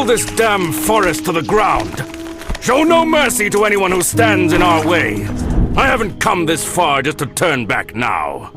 Level this damn forest to the ground. Show no mercy to anyone who stands in our way. I haven't come this far just to turn back now.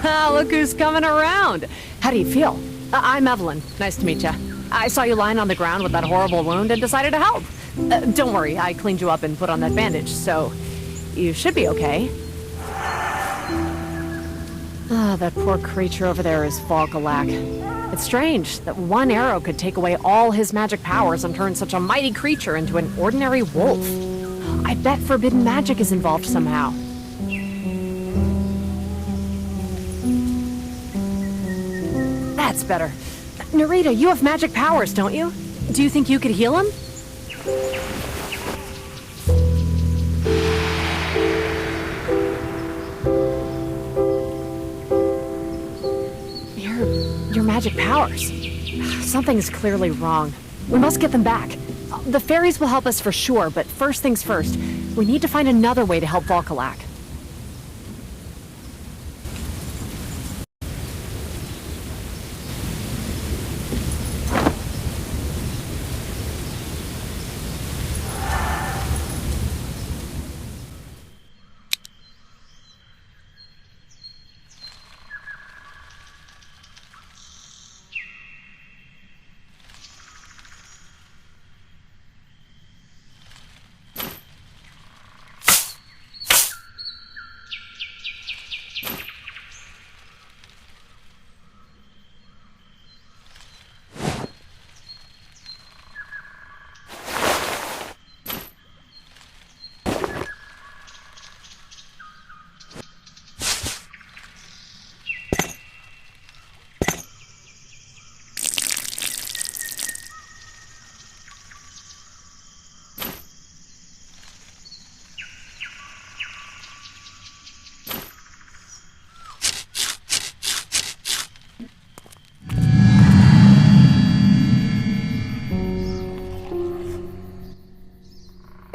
Look who's coming around. How do you feel? I'm Evelyn. Nice to meet you. I saw you lying on the ground with that horrible wound and decided to help. Don't worry, I cleaned you up and put on that bandage, so you should be okay. Ah, that poor creature over there is Volkalak. It's strange that one arrow could take away all his magic powers and turn such a mighty creature into an ordinary wolf. I bet forbidden magic is involved somehow. That's better. Narita, you have magic powers, don't you? Do you think you could heal him? Your magic powers. Something's clearly wrong. We must get them back. The fairies will help us for sure, but first things first, we need to find another way to help Volkalak.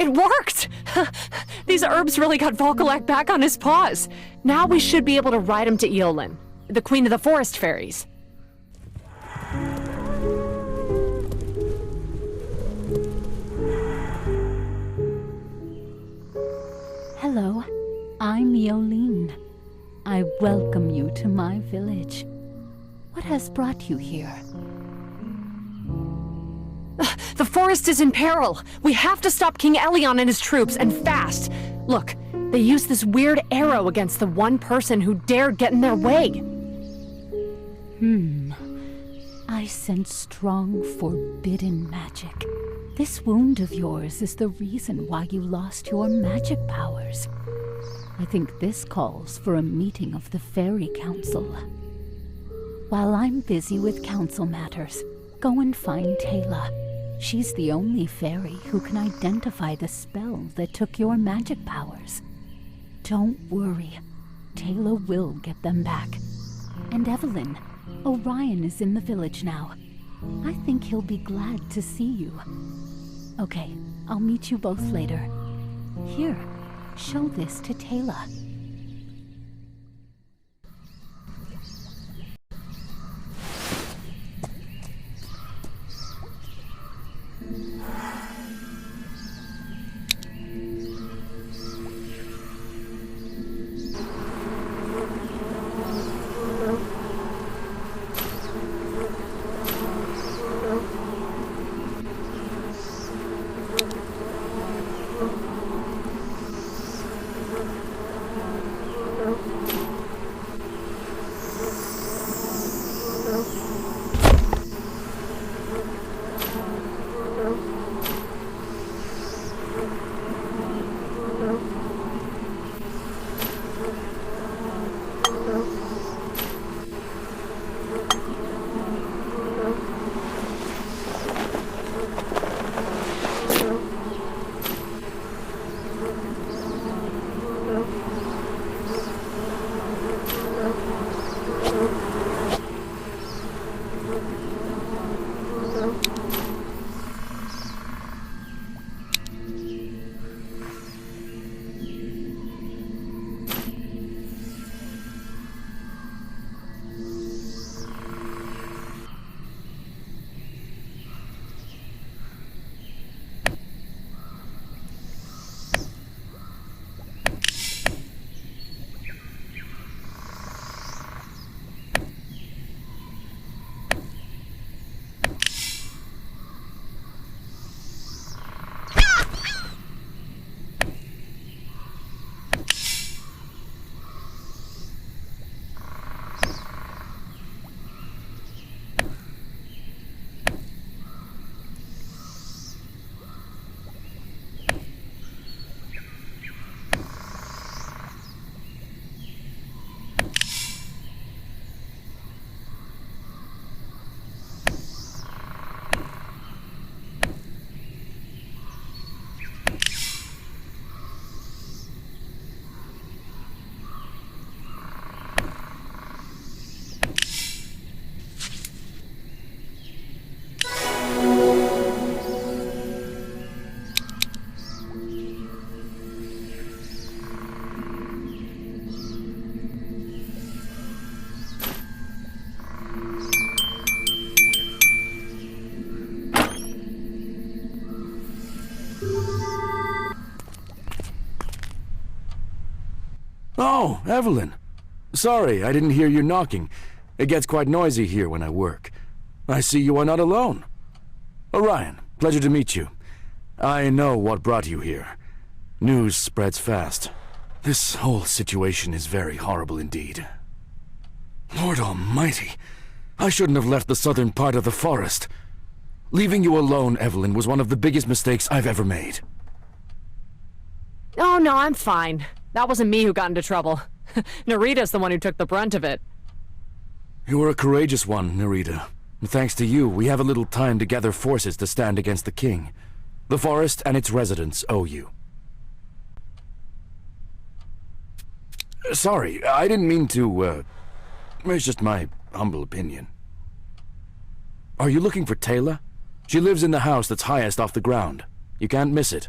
It worked! These herbs really got Volkalak back on his paws. Now we should be able to ride him to Eolin, the queen of the forest fairies. Hello, I'm Eolin. I welcome you to my village. What has brought you here? The forest is in peril. We have to stop King Elion and his troops, and fast. Look, they used this weird arrow against the one person who dared get in their way. I sense strong, forbidden magic. This wound of yours is the reason why you lost your magic powers. I think this calls for a meeting of the Fairy Council. While I'm busy with council matters, go and find Tayla. She's the only fairy who can identify the spell that took your magic powers. Don't worry, Tayla will get them back. And Evelyn, Orion is in the village now. I think he'll be glad to see you. Okay, I'll meet you both later. Here, show this to Tayla. Oh, Evelyn. Sorry, I didn't hear you knocking. It gets quite noisy here when I work. I see you are not alone. Orion, pleasure to meet you. I know what brought you here. News spreads fast. This whole situation is very horrible indeed. Lord Almighty, I shouldn't have left the southern part of the forest. Leaving you alone, Evelyn, was one of the biggest mistakes I've ever made. Oh, no, I'm fine. That wasn't me who got into trouble. Narita's the one who took the brunt of it. You were a courageous one, Narita. Thanks to you, we have a little time to gather forces to stand against the king. The forest and its residents owe you. Sorry, I didn't mean to, it's just my humble opinion. Are you looking for Taylor? She lives in the house that's highest off the ground. You can't miss it.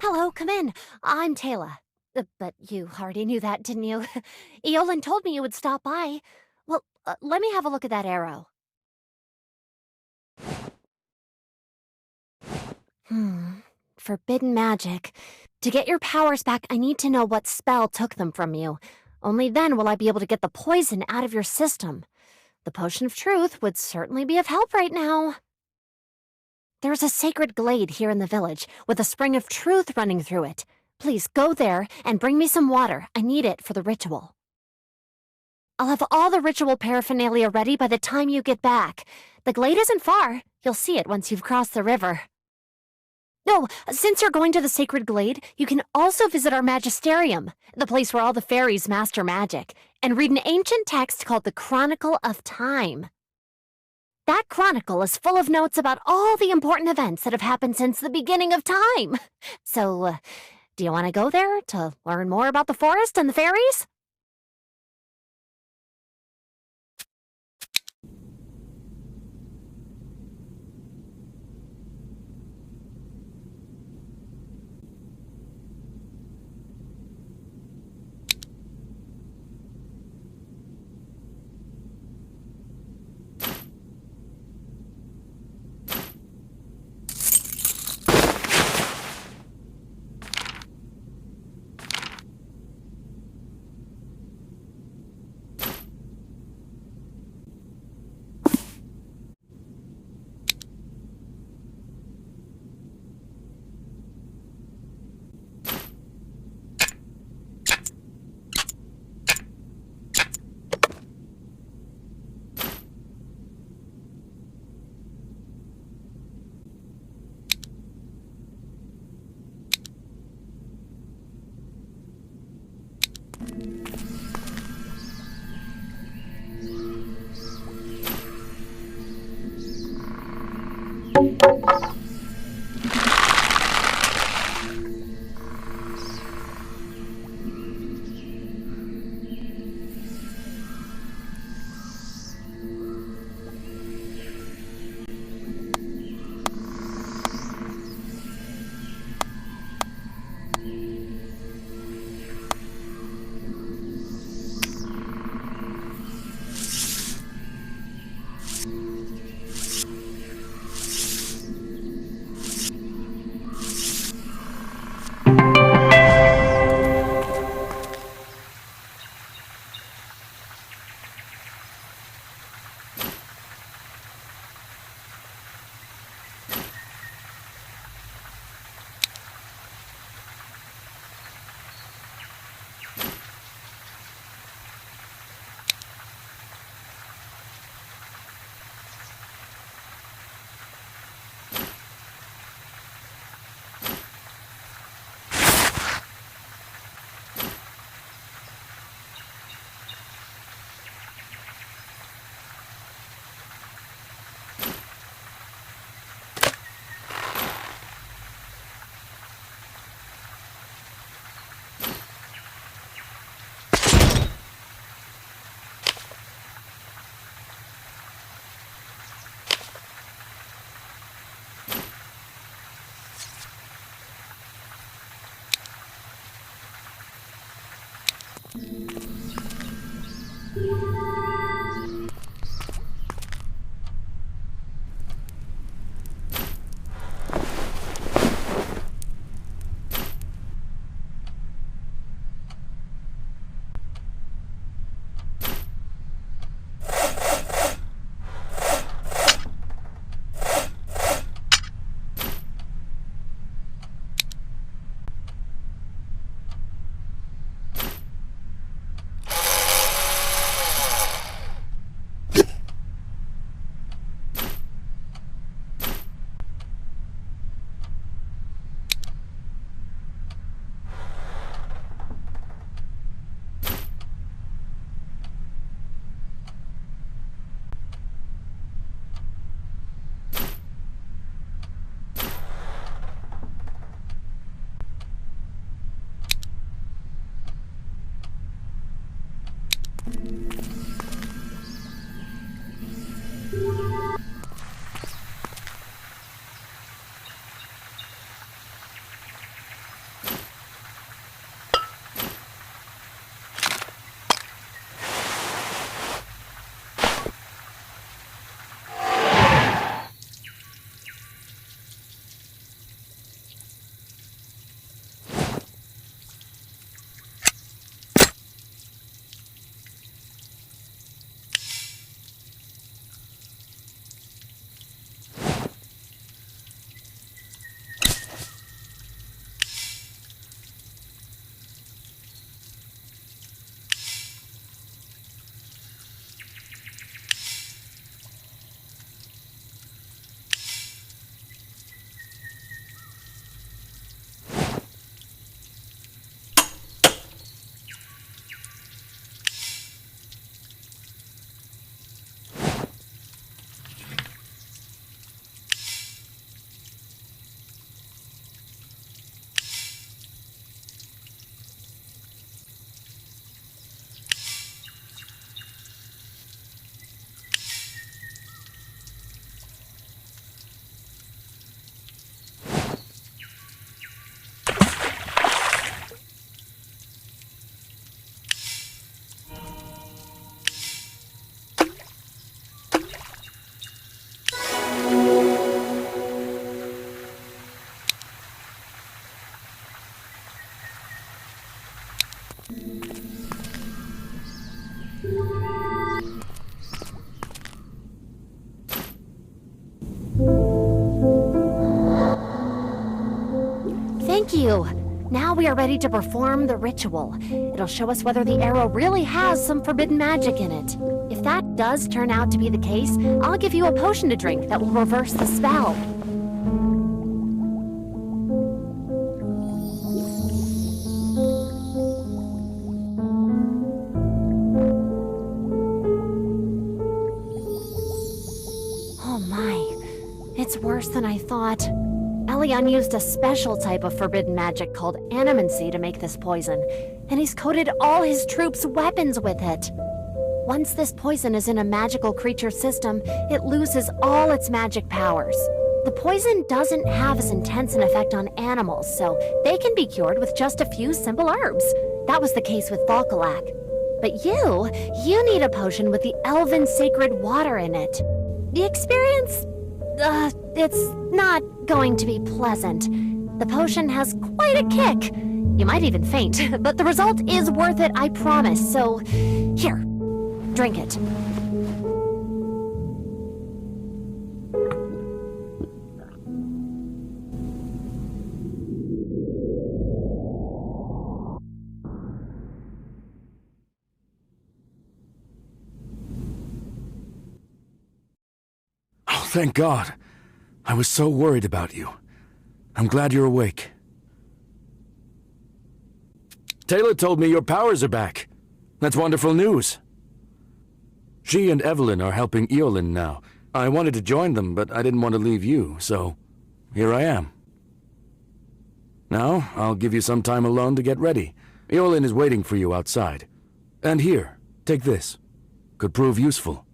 Hello, come in. I'm Taylor. But you already knew that, didn't you? Eolin told me you would stop by. Well, let me have a look at that arrow. Forbidden magic. To get your powers back, I need to know what spell took them from you. Only then will I be able to get the poison out of your system. The Potion of Truth would certainly be of help right now. There's a sacred glade here in the village, with a spring of truth running through it. Please go there and bring me some water. I need it for the ritual. I'll have all the ritual paraphernalia ready by the time you get back. The glade isn't far. You'll see it once you've crossed the river. No, since you're going to the sacred glade, you can also visit our magisterium, the place where all the fairies master magic, and read an ancient text called the Chronicle of Time. That chronicle is full of notes about all the important events that have happened since the beginning of time. So, do you want to go there to learn more about the forest and the fairies? Thank you. Now we are ready to perform the ritual. It'll show us whether the arrow really has some forbidden magic in it. If that does turn out to be the case, I'll give you a potion to drink that will reverse the spell. Oh my, it's worse than I thought. Elion used a special type of forbidden magic called animancy to make this poison, and he's coated all his troops' weapons with it. Once this poison is in a magical creature system, it loses all its magic powers. The poison doesn't have as intense an effect on animals, so they can be cured with just a few simple herbs. That was the case with Falkalak. But you need a potion with the elven sacred water in it. The experience, it's not going to be pleasant. The potion has quite a kick. You might even faint, but the result is worth it, I promise. So, here, drink it. Oh, thank God. I was so worried about you. I'm glad you're awake. Taylor told me your powers are back. That's wonderful news. She and Evelyn are helping Eolin now. I wanted to join them, but I didn't want to leave you, so here I am. Now, I'll give you some time alone to get ready. Eolin is waiting for you outside. And here, take this. Could prove useful.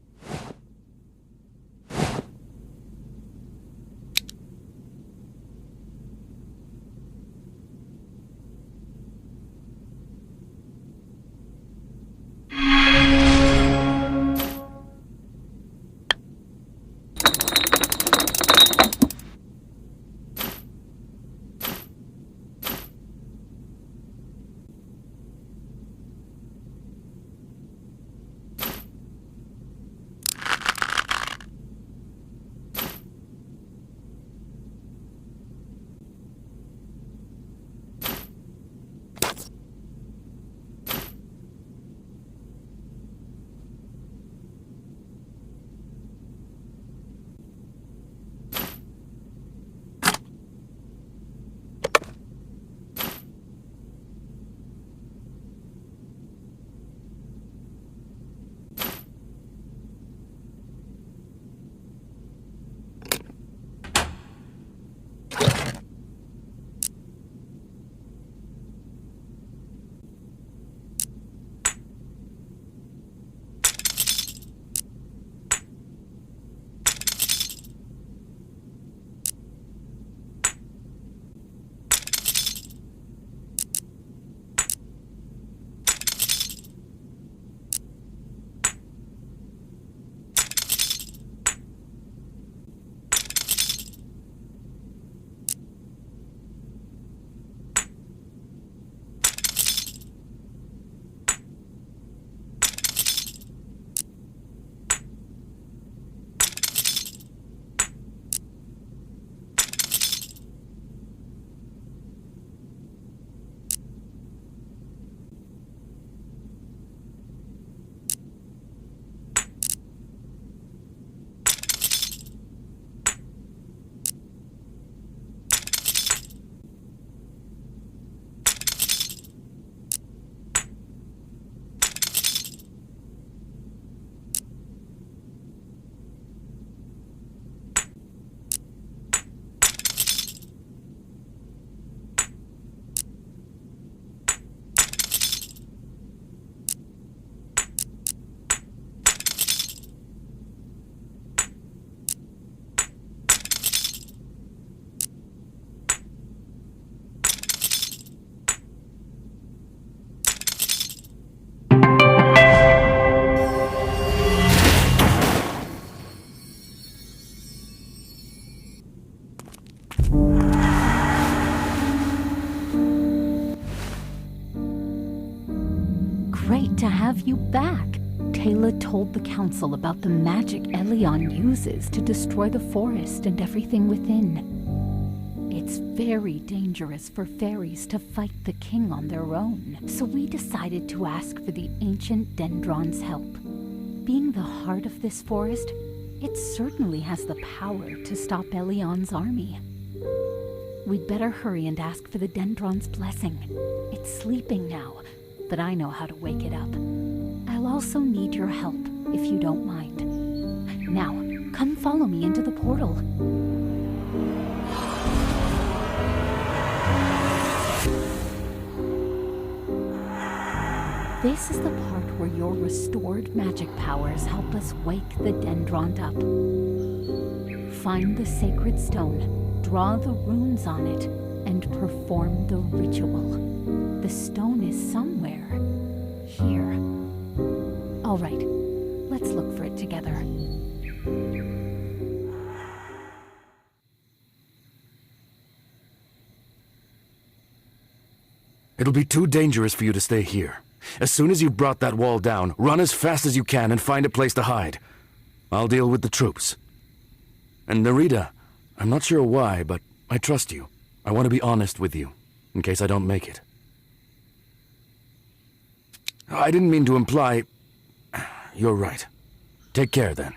have you back. Taylor told the council about the magic Elion uses to destroy the forest and everything within. It's very dangerous for fairies to fight the king on their own, so we decided to ask for the ancient Dendron's help. Being the heart of this forest, it certainly has the power to stop Elion's army. We'd better hurry and ask for the Dendron's blessing. It's sleeping now, but I know how to wake it up. I'll also need your help, if you don't mind. Now, come follow me into the portal. This is the part where your restored magic powers help us wake the Dendron up. Find the sacred stone, draw the runes on it, and perform the ritual. The stone is somewhere here. All right, let's look for it together. It'll be too dangerous for you to stay here. As soon as you've brought that wall down, run as fast as you can and find a place to hide. I'll deal with the troops. And Nerita, I'm not sure why, but I trust you. I want to be honest with you, in case I don't make it. I didn't mean to imply... You're right. Take care, then.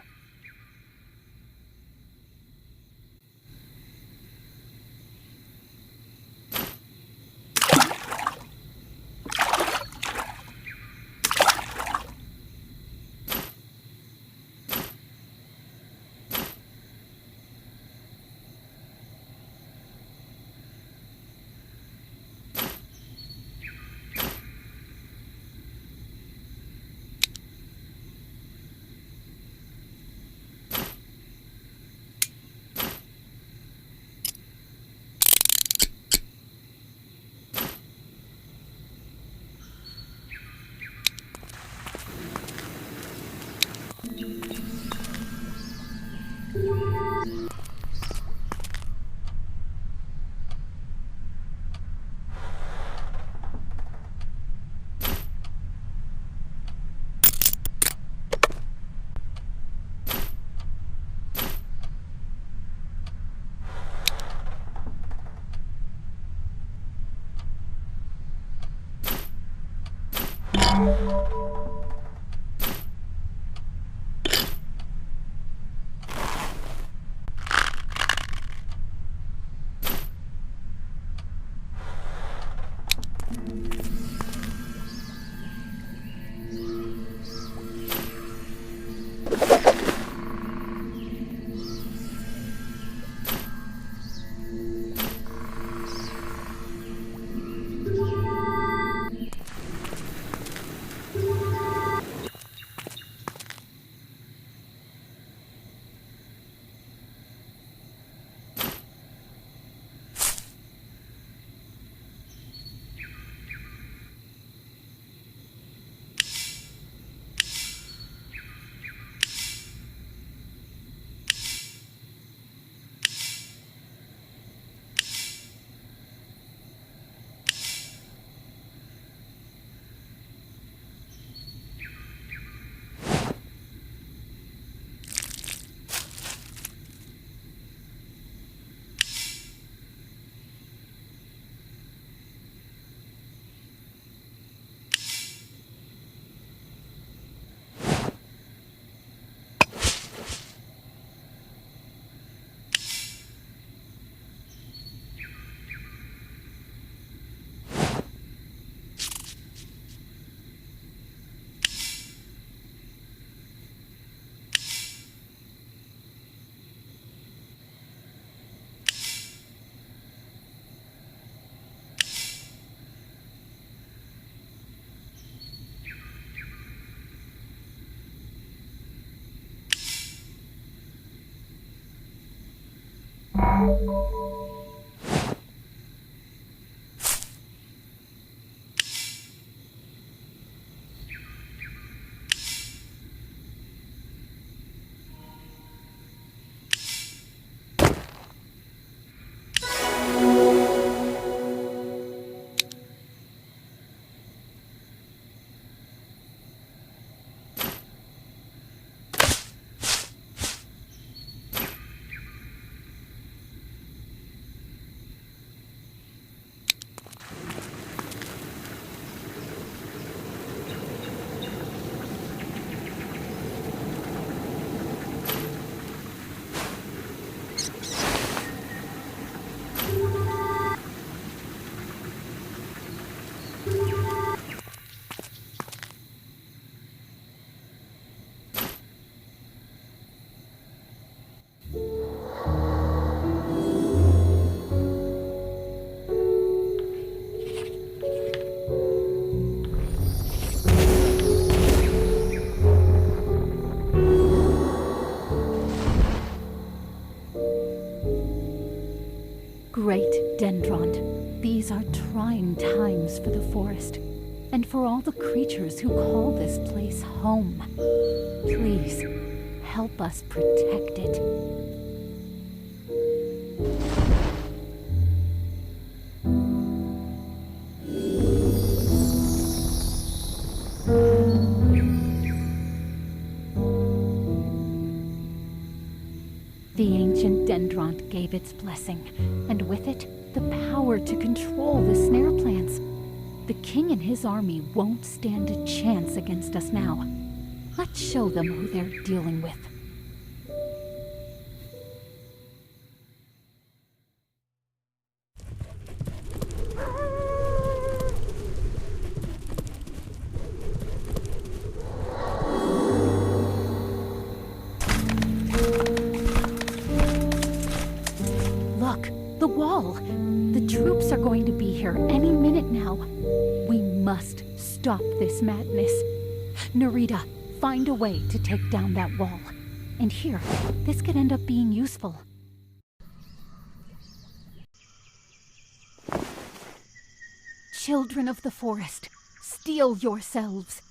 Great Dendront, these are trying times for the forest, and for all the creatures who call this place home. Please, help us protect it. The ancient Dendront gave its blessing, and with it, the power to control the snare plants. The king and his army won't stand a chance against us now. Let's show them who they're dealing with. The wall! The troops are going to be here any minute now. We must stop this madness. Narita, find a way to take down that wall. And here, this could end up being useful. Children of the forest, steel yourselves.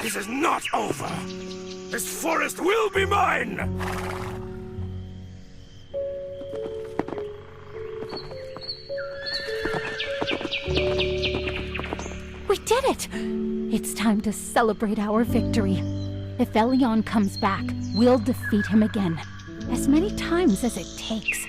This is not over! This forest will be mine! We did it! It's time to celebrate our victory. If Elion comes back, we'll defeat him again. As many times as it takes.